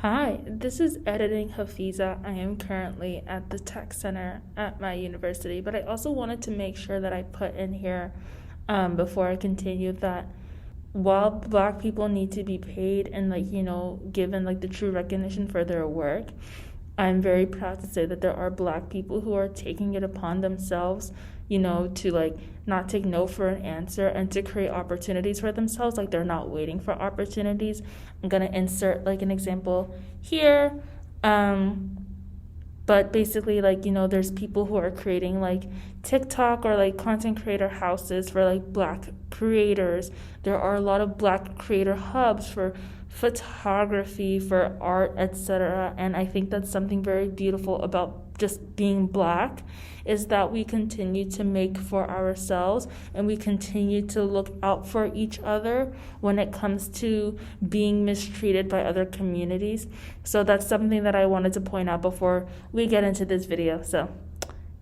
Hi, this is editing Hafeezat. I am currently at the tech center at my university, but I also wanted to make sure that I put in here before I continue that while Black people need to be paid and given the true recognition for their work, I'm very proud to say that there are Black people who are taking it upon themselves, to not take no for an answer and to create opportunities for themselves. Like, they're not waiting for opportunities. I'm gonna insert an example here. But basically, there's people who are creating TikTok or content creator houses for Black creators. There are a lot of Black creator hubs for photography, for art, etc. And I think that's something very beautiful about just being Black, is that we continue to make for ourselves and we continue to look out for each other when it comes to being mistreated by other communities. So that's something that I wanted to point out before we get into this video. So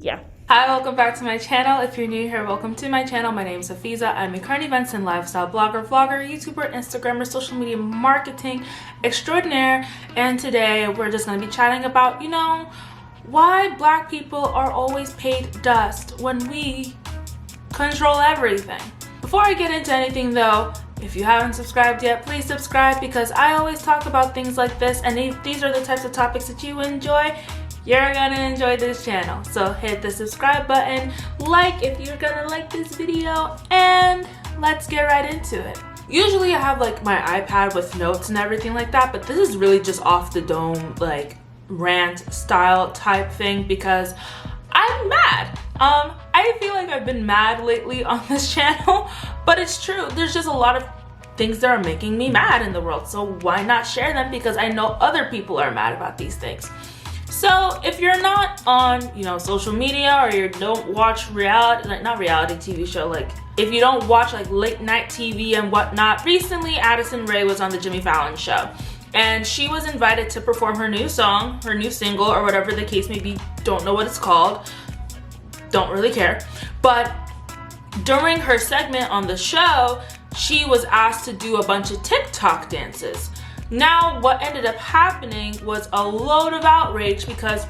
yeah. Hi, welcome back to my channel. If you're new here, welcome to my channel. My name is Hafeezat. I'm a current events and lifestyle blogger, vlogger, YouTuber, Instagrammer, social media marketing extraordinaire. And today we're just going to be chatting about, why Black people are always paid dust when we control everything. Before I get into anything though, if you haven't subscribed yet, please subscribe, because I always talk about things like this, and if these are the types of topics that you enjoy, you're gonna enjoy this channel. So hit the subscribe button, if you're gonna like this video, and let's get right into it. Usually I have my iPad with notes and everything like that, but this is really just off the dome, rant style type thing, because I'm mad. I feel like I've been mad lately on this channel, but it's true. There's just a lot of things that are making me mad in the world, so why not share them, because I know other people are mad about these things. So if you're not on, social media, or you don't watch reality, not reality TV show, if you don't watch late night TV and whatnot, recently Addison Rae was on the Jimmy Fallon show, and she was invited to perform her new song, her new single, or whatever the case may be. Don't know what it's called, don't really care. But during her segment on the show, she was asked to do a bunch of TikTok dances. Now, what ended up happening was a load of outrage, because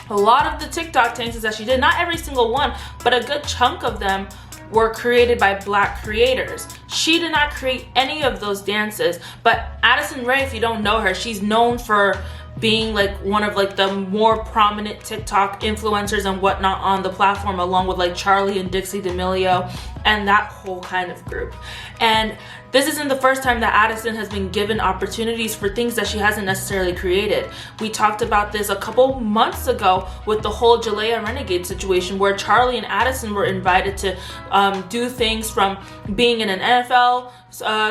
a lot of the TikTok dances that she did, not every single one, but a good chunk of them were created by Black creators. She did not create any of those dances, but Addison Rae, if you don't know her, she's known for being one of the more prominent TikTok influencers and whatnot on the platform, along with Charlie and Dixie D'Amelio and that whole kind of group. And this isn't the first time that Addison has been given opportunities for things that she hasn't necessarily created. We talked about this a couple months ago with the whole Jalea Renegade situation, where Charlie and Addison were invited to do things from being in an NFL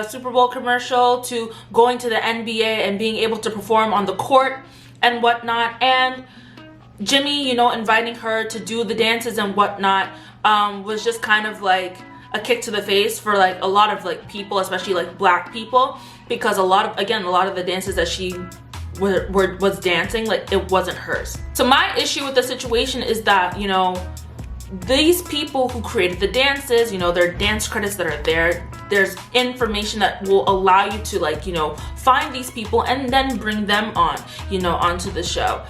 Super Bowl commercial to going to the NBA and being able to perform on the court and whatnot. And Jimmy, inviting her to do the dances and whatnot was just kind of a kick to the face for a lot of people, especially Black people, because a lot of the dances that she was dancing, it wasn't hers. So my issue with the situation is that, these people who created the dances, there are dance credits that are there. There's information that will allow you to find these people and then bring them on, onto the show.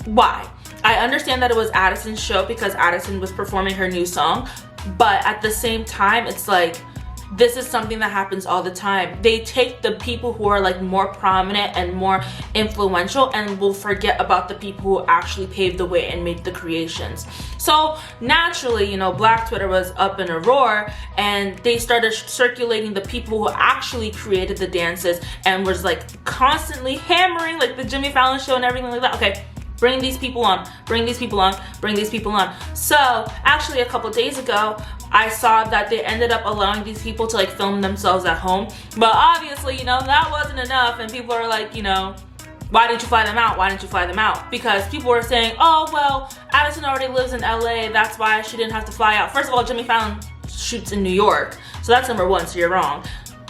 Why? I understand that it was Addison's show because Addison was performing her new song, but at the same time, it's this is something that happens all the time. They take the people who are more prominent and more influential and will forget about the people who actually paved the way and made the creations. So naturally, Black Twitter was up in a roar, and they started circulating the people who actually created the dances and was constantly hammering the Jimmy Fallon show and everything like that. Okay, bring these people on, bring these people on, bring these people on. So actually a couple days ago, I saw that they ended up allowing these people to film themselves at home. But obviously, that wasn't enough, and people are why didn't you fly them out? Why didn't you fly them out? Because people were saying, oh, well, Addison already lives in LA, that's why she didn't have to fly out. First of all, Jimmy Fallon shoots in New York, so that's number one, so you're wrong.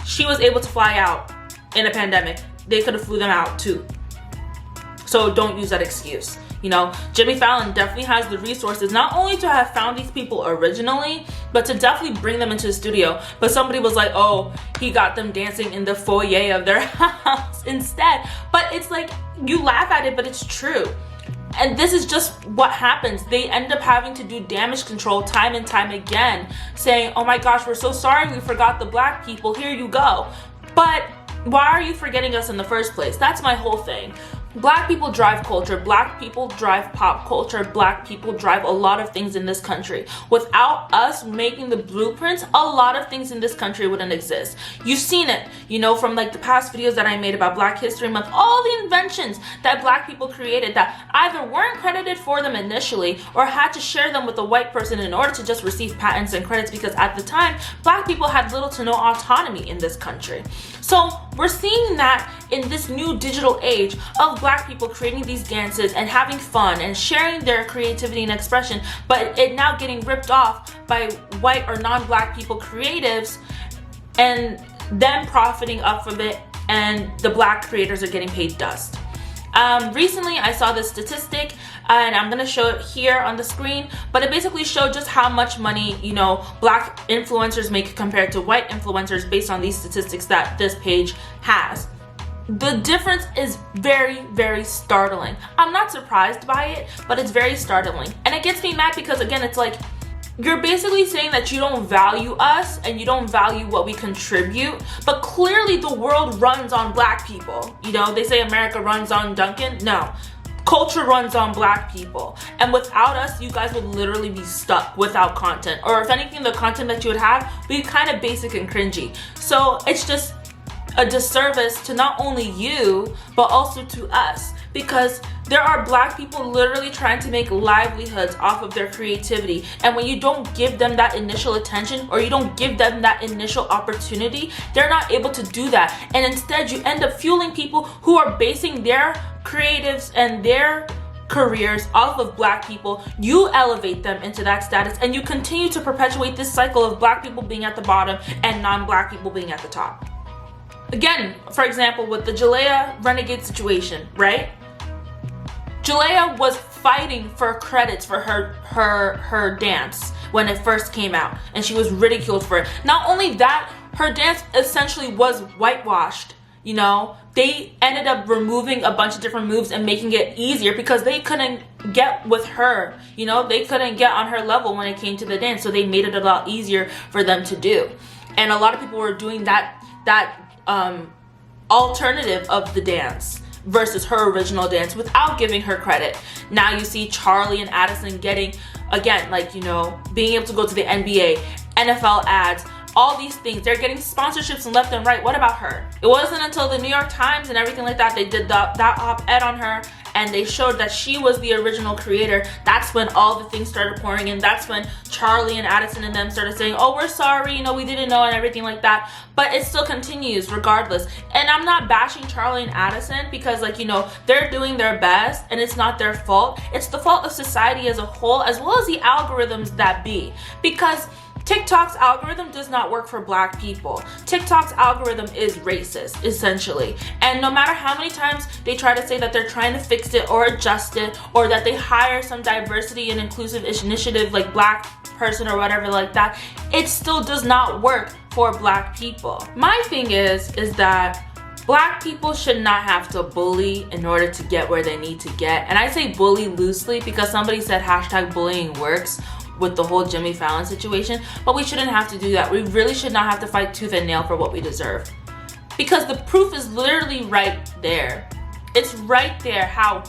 She was able to fly out in a pandemic. They could have flew them out too. So don't use that excuse. You know, Jimmy Fallon definitely has the resources not only to have found these people originally, but to definitely bring them into the studio. But somebody was like, oh, he got them dancing in the foyer of their house instead. But it's like, you laugh at it, but it's true. And this is just what happens. They end up having to do damage control time and time again, saying, oh my gosh, we're so sorry, we forgot the black people, here you go. But why are you forgetting us in the first place? That's my whole thing. Black people drive culture. Black people drive pop culture. Black people drive a lot of things in this country. Without us making the blueprints, a lot of things in this country wouldn't exist. You've seen it, you know, from like the past videos that I made about Black History Month, all the inventions that black people created that either weren't credited for them initially or had to share them with a white person in order to just receive patents and credits, because at the time, black people had little to no autonomy in this country. So we're seeing that in this new digital age of black people creating these dances and having fun and sharing their creativity and expression, but it now getting ripped off by white or non-black people creatives and them profiting up from it, and the black creators are getting paid dust. Recently I saw this statistic, and I'm gonna show it here on the screen, but it basically showed just how much money, you know, black influencers make compared to white influencers based on these statistics that this page has. The difference is very, very startling. I'm not surprised by it, but it's very startling. And it gets me mad because, again, it's like, you're basically saying that you don't value us and you don't value what we contribute, but clearly the world runs on black people. You know, they say America runs on Duncan. No, culture runs on black people. And without us, you guys would literally be stuck without content. Or if anything, the content that you would have would be kind of basic and cringy. So it's just a disservice to not only you, but also to us, because there are black people literally trying to make livelihoods off of their creativity. And when you don't give them that initial attention, or you don't give them that initial opportunity, they're not able to do that. And instead you end up fueling people who are basing their creatives and their careers off of black people. You elevate them into that status, and you continue to perpetuate this cycle of black people being at the bottom and non-black people being at the top. Again, for example, with the Jalea Renegade situation, right? Jalea was fighting for credits for her dance when it first came out, and she was ridiculed for it. Not only that, her dance essentially was whitewashed. You know, they ended up removing a bunch of different moves and making it easier because they couldn't get with her. You know, they couldn't get on her level when it came to the dance, so they made it a lot easier for them to do. And a lot of people were doing that alternative of the dance versus her original dance without giving her credit. Now you see Charlie and Addison getting, again, like, you know, being able to go to the NBA, NFL ads, all these things. They're getting sponsorships left and right. What about her? It wasn't until the New York Times and everything like that, they did that op-ed on her, and they showed that she was the original creator. That's when all the things started pouring in. That's when Charlie and Addison and them started saying, oh, we're sorry, you know, we didn't know, and everything like that. But it still continues regardless. And I'm not bashing Charlie and Addison because, like, you know, they're doing their best and it's not their fault. It's the fault of society as a whole, as well as the algorithms that be. Because TikTok's algorithm does not work for black people. TikTok's algorithm is racist, essentially. And no matter how many times they try to say that they're trying to fix it or adjust it, or that they hire some diversity and inclusive initiative like black person or whatever like that, it still does not work for black people. My thing is that black people should not have to bully in order to get where they need to get. And I say bully loosely because somebody said hashtag bullying works with the whole Jimmy Fallon situation, but we shouldn't have to do that. We really should not have to fight tooth and nail for what we deserve, because the proof is literally right there. It's right there how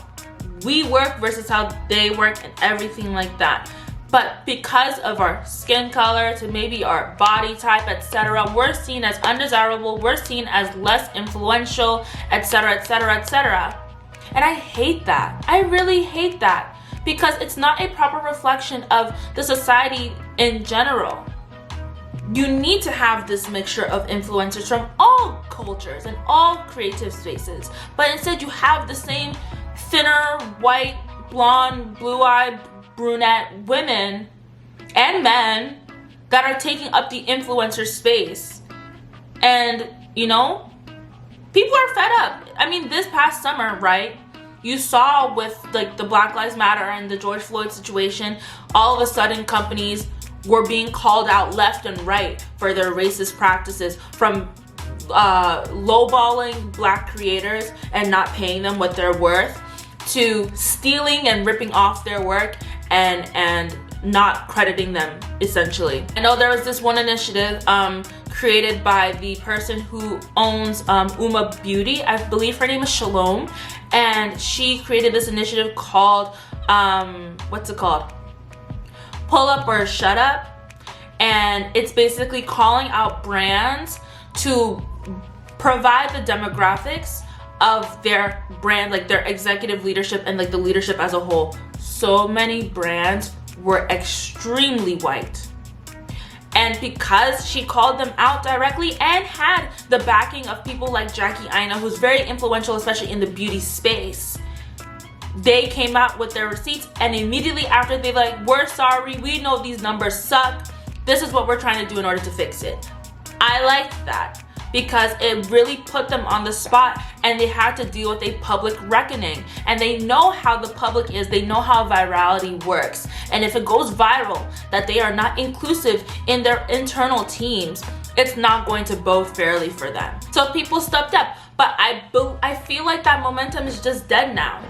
we work versus how they work and everything like that. But because of our skin color, to maybe our body type, etc., we're seen as undesirable, we're seen as less influential, etc., etc., etc. And I hate that. I really hate that, because it's not a proper reflection of the society in general. You need to have this mixture of influencers from all cultures and all creative spaces, but instead you have the same thinner, white, blonde, blue-eyed, brunette women and men that are taking up the influencer space. And, you know, people are fed up. I mean, this past summer, right? you saw with like the Black Lives Matter and the George Floyd situation, all of a sudden companies were being called out left and right for their racist practices, from lowballing Black creators and not paying them what they're worth, to stealing and ripping off their work and not crediting them, essentially. I know there was this one initiative created by the person who owns Uma Beauty. I believe her name is Shalom, and she created this initiative called what's it called? Pull Up or Shut Up. And it's basically calling out brands to provide the demographics of their brand, like their executive leadership and like the leadership as a whole. So many brands were extremely white. And because she called them out directly and had the backing of people like Jackie Aina, who's very influential, especially in the beauty space, they came out with their receipts, and immediately after they like, we're sorry, we know these numbers suck. This is what we're trying to do in order to fix it. I liked that because it really put them on the spot, and they had to deal with a public reckoning. And they know how the public is, they know how virality works. And if it goes viral that they are not inclusive in their internal teams, it's not going to bode fairly for them. So people stepped up, but I feel like that momentum is just dead now.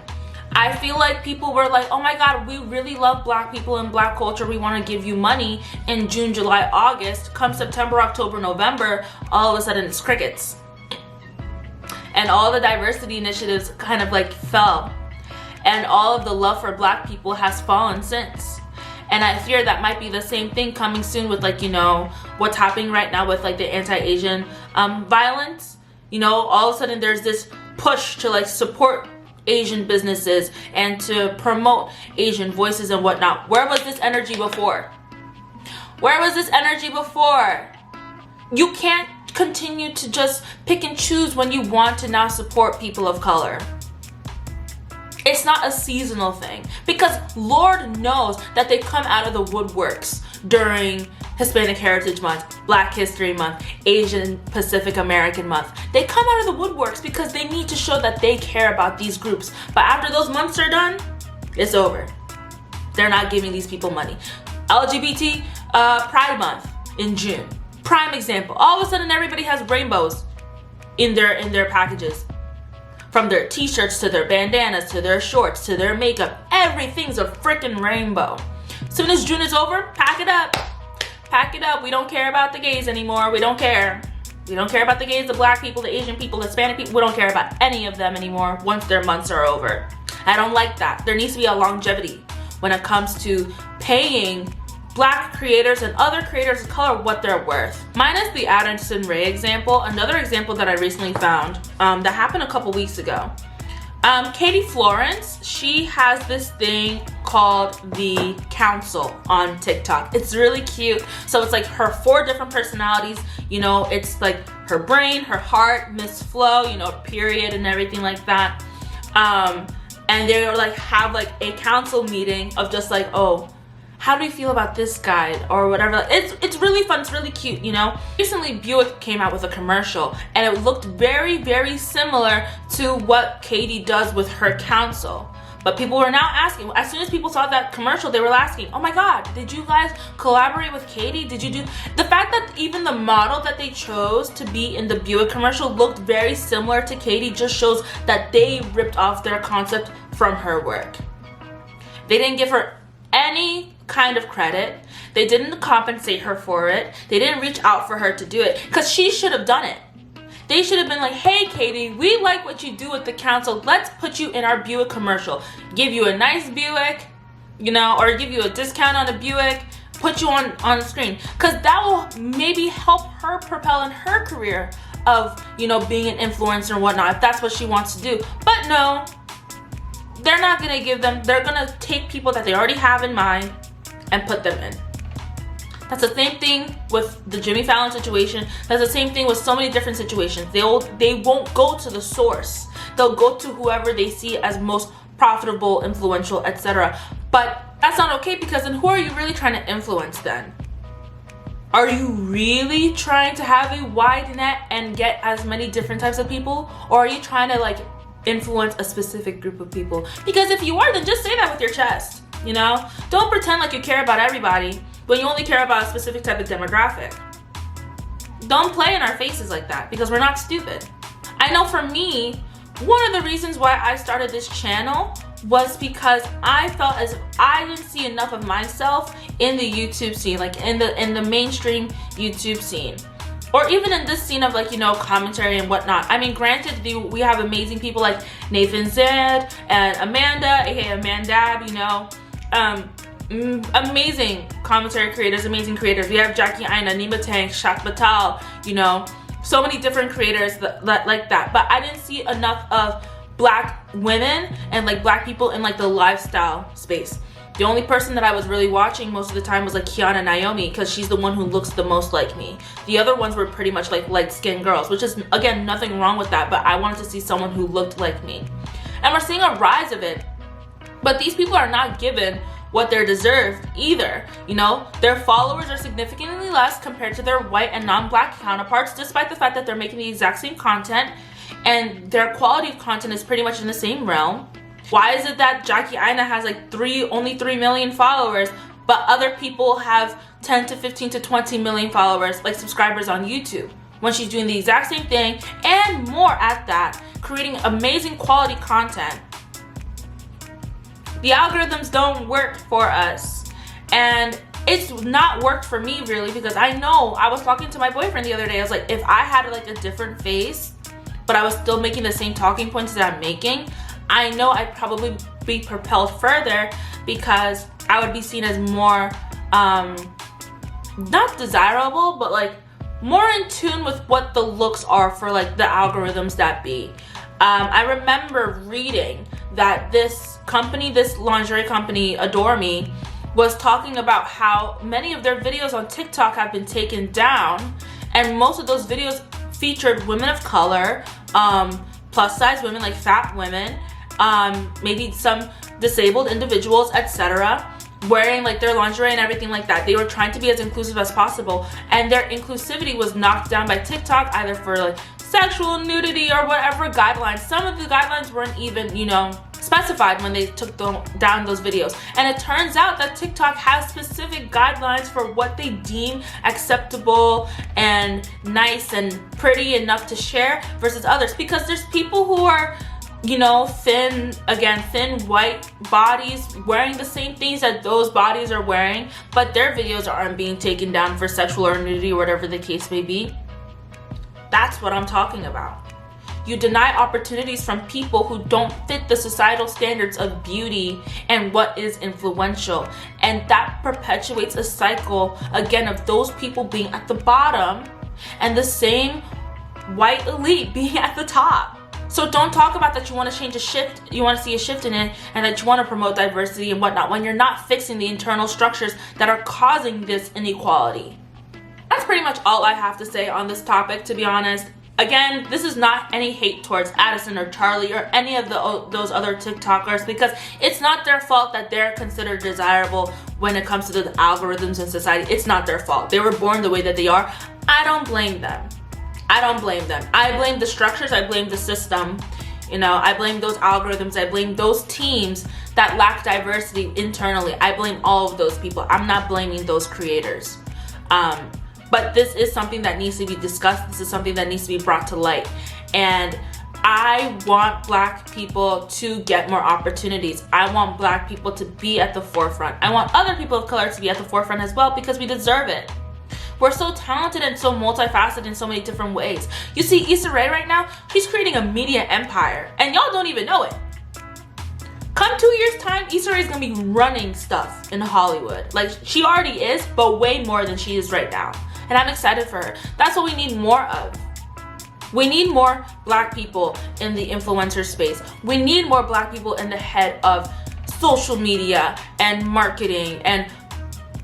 I feel like people were like, oh my God, we really love Black people and Black culture. We want to give you money in June, July, August. Come September, October, November, all of a sudden it's crickets. And all the diversity initiatives kind of like fell. And all of the love for Black people has fallen since. And I fear that might be the same thing coming soon with like, you know, what's happening right now with like the anti-Asian violence. You know, all of a sudden there's this push to like support Asian businesses and to promote Asian voices and whatnot. Where was this energy before? Where was this energy before? You can't continue to just pick and choose when you want to now support people of color. It's not a seasonal thing, because Lord knows that they come out of the woodworks during Hispanic Heritage Month, Black History Month, Asian Pacific American Month. They come out of the woodworks because they need to show that they care about these groups. But after those months are done, it's over. They're not giving these people money. LGBT Pride Month in June. Prime example. All of a sudden everybody has rainbows in their packages. From their t-shirts to their bandanas to their shorts to their makeup. Everything's a freaking rainbow. Soon as June is over, pack it up. Pack it up. We don't care about the gays anymore. We don't care. We don't care about the gays, the Black people, the Asian people, the Hispanic people. We don't care about any of them anymore once their months are over. I don't like that. There needs to be a longevity when it comes to paying Black creators and other creators of color what they're worth. Minus the Addison Rae example, another example that I recently found that happened a couple weeks ago. Katie Florence, she has this thing called the Council on TikTok. It's really cute. So it's like her 4 different personalities. You know, it's like her brain, her heart, Miss Flo, you know, period and everything like that. And they like have like a council meeting of just like, oh, how do you feel about this guy or whatever. It's really fun. It's really cute, you know. Recently Buick came out with a commercial and it looked very, very similar to what Katie does with her council. But people were now asking, as soon as people saw that commercial, they were asking, oh my God, did you guys collaborate with Katie? Did you do? The fact that even the model that they chose to be in the Buick commercial looked very similar to Katie just shows that they ripped off their concept from her work. They didn't give her any kind of credit. They didn't compensate her for it. They didn't reach out for her to do it because she should have done it. They should have been like, hey Katie, we like what you do with the council. Let's put you in our Buick commercial. Give you a nice Buick, you know, or give you a discount on a Buick, put you on the screen. Because that will maybe help her propel in her career of, you know, being an influencer and whatnot, if that's what she wants to do. But no, they're not going to give them, they're going to take people that they already have in mind and put them in. That's the same thing with the Jimmy Fallon situation. That's the same thing with so many different situations. They won't go to the source. They'll go to whoever they see as most profitable, influential, etc. But that's not okay, because then who are you really trying to influence then? Are you really trying to have a wide net and get as many different types of people? Or are you trying to like influence a specific group of people. Because if you are, then just say that with your chest, you know? Don't pretend like you care about everybody when you only care about a specific type of demographic. Don't play in our faces like that, because we're not stupid. I know for me, one of the reasons why I started this channel was because I felt as if I didn't see enough of myself in the YouTube scene, like in the mainstream YouTube scene, or even in this scene of, like, you know, commentary and whatnot. I mean, granted, we have amazing people like Nathan Zed and Amanda, aka Amandab, you know, amazing commentary creators, amazing creators. We have Jackie Aina, Nima Tank, Shak Batal, you know, so many different creators like that. But I didn't see enough of Black women and like Black people in like the lifestyle space. The only person that I was really watching most of the time was like Kiana Naomi, because she's the one who looks the most like me. The other ones were pretty much like light-skinned girls, which is, again, nothing wrong with that, but I wanted to see someone who looked like me. And we're seeing a rise of it, but these people are not given what they're deserved either. You know, their followers are significantly less compared to their white and non-Black counterparts, despite the fact that they're making the exact same content and their quality of content is pretty much in the same realm. Why is it that Jackie Aina has like only 3 million followers, but other people have 10 to 15 to 20 million followers, like subscribers on YouTube, when she's doing the exact same thing and more at that, creating amazing quality content? The algorithms don't work for us, and it's not worked for me really, because I know, I was talking to my boyfriend the other day, I was like, if I had like a different face but I was still making the same talking points that I'm making, I know I'd probably be propelled further, because I would be seen as more not desirable, but like more in tune with what the looks are for like the algorithms that be. I remember reading that this company, this lingerie company, Adore Me, was talking about how many of their videos on TikTok have been taken down, and most of those videos featured women of color, plus size women, like fat women, maybe some disabled individuals, etc., wearing like their lingerie and everything like that. They were trying to be as inclusive as possible, and their inclusivity was knocked down by TikTok, either for like sexual nudity or whatever guidelines. Some of the guidelines weren't even, you know, specified when they took down those videos. And it turns out that TikTok has specific guidelines for what they deem acceptable and nice and pretty enough to share versus others, because there's people who are, you know, thin white bodies wearing the same things that those bodies are wearing, but their videos aren't being taken down for sexual or nudity or whatever the case may be. That's what I'm talking about. You deny opportunities from people who don't fit the societal standards of beauty and what is influential. And that perpetuates a cycle, again, of those people being at the bottom and the same white elite being at the top. So don't talk about that you want to change a shift, you want to see a shift in it, and that you want to promote diversity and whatnot, when you're not fixing the internal structures that are causing this inequality. That's pretty much all I have to say on this topic, to be honest. Again, this is not any hate towards Addison or Charlie or any of those other TikTokers, because it's not their fault that they're considered desirable when it comes to the algorithms in society. It's not their fault. They were born the way that they are. I don't blame them. I don't blame them. I blame the structures. I blame the system. You know, I blame those algorithms. I blame those teams that lack diversity internally. I blame all of those people. I'm not blaming those creators. But this is something that needs to be discussed. This is something that needs to be brought to light. And I want Black people to get more opportunities. I want Black people to be at the forefront. I want other people of color to be at the forefront as well, because we deserve it. We're so talented and so multifaceted in so many different ways. You see Issa Rae right now, she's creating a media empire, and y'all don't even know it. Come 2 years time, Issa Rae is gonna be running stuff in Hollywood. Like, she already is, but way more than she is right now. And I'm excited for her. That's what we need more of. We need more Black people in the influencer space. We need more Black people in the head of social media and marketing and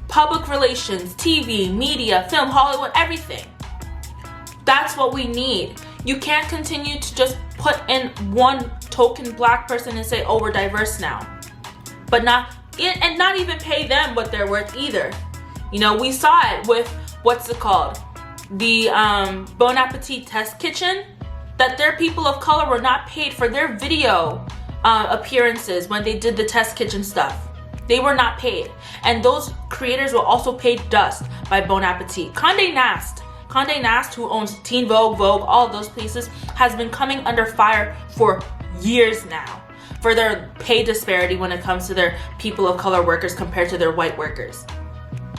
public relations, TV, media, film, Hollywood, everything. That's what we need. You can't continue to just put in one token Black person and say, oh, we're diverse now, but not even pay them what they're worth either. You know, we saw it with, what's it called? The Bon Appetit Test Kitchen. that their people of color were not paid for their video appearances when they did the test kitchen stuff. They were not paid. And those creators were also paid dust by Bon Appetit. Condé Nast, who owns Teen Vogue, all of those places, has been coming under fire for years now for their pay disparity when it comes to their people of color workers compared to their white workers.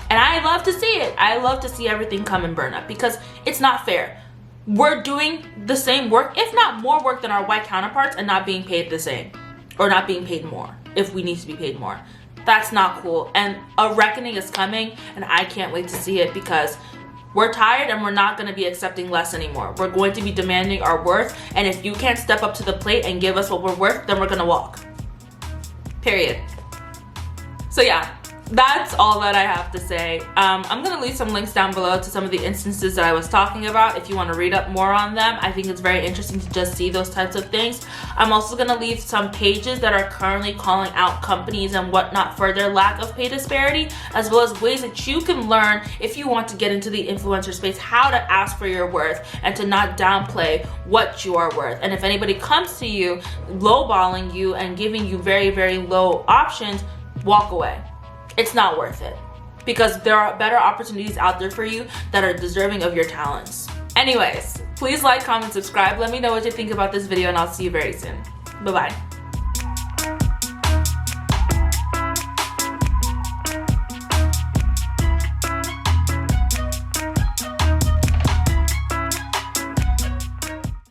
And I love to see it. I love to see everything come and burn up because it's not fair. We're doing the same work, if not more work than our white counterparts, and not being paid the same, or not being paid more if we need to be paid more. That's not cool. And a reckoning is coming, and I can't wait to see it because we're tired and we're not going to be accepting less anymore. We're going to be demanding our worth, and if you can't step up to the plate and give us what we're worth, then we're going to walk. Period. So yeah, that's all that I have to say. I'm gonna leave some links down below to some of the instances that I was talking about if you want to read up more on them. I think it's very interesting to just see those types of things. I'm also gonna leave some pages that are currently calling out companies and whatnot for their lack of pay disparity, as well as ways that you can learn if you want to get into the influencer space, how to ask for your worth and to not downplay what you are worth. And if anybody comes to you lowballing you and giving you very, very low options, walk away. It's not worth it because there are better opportunities out there for you that are deserving of your talents. Anyways, please like, comment, subscribe. Let me know what you think about this video, and I'll see you very soon. Bye-bye.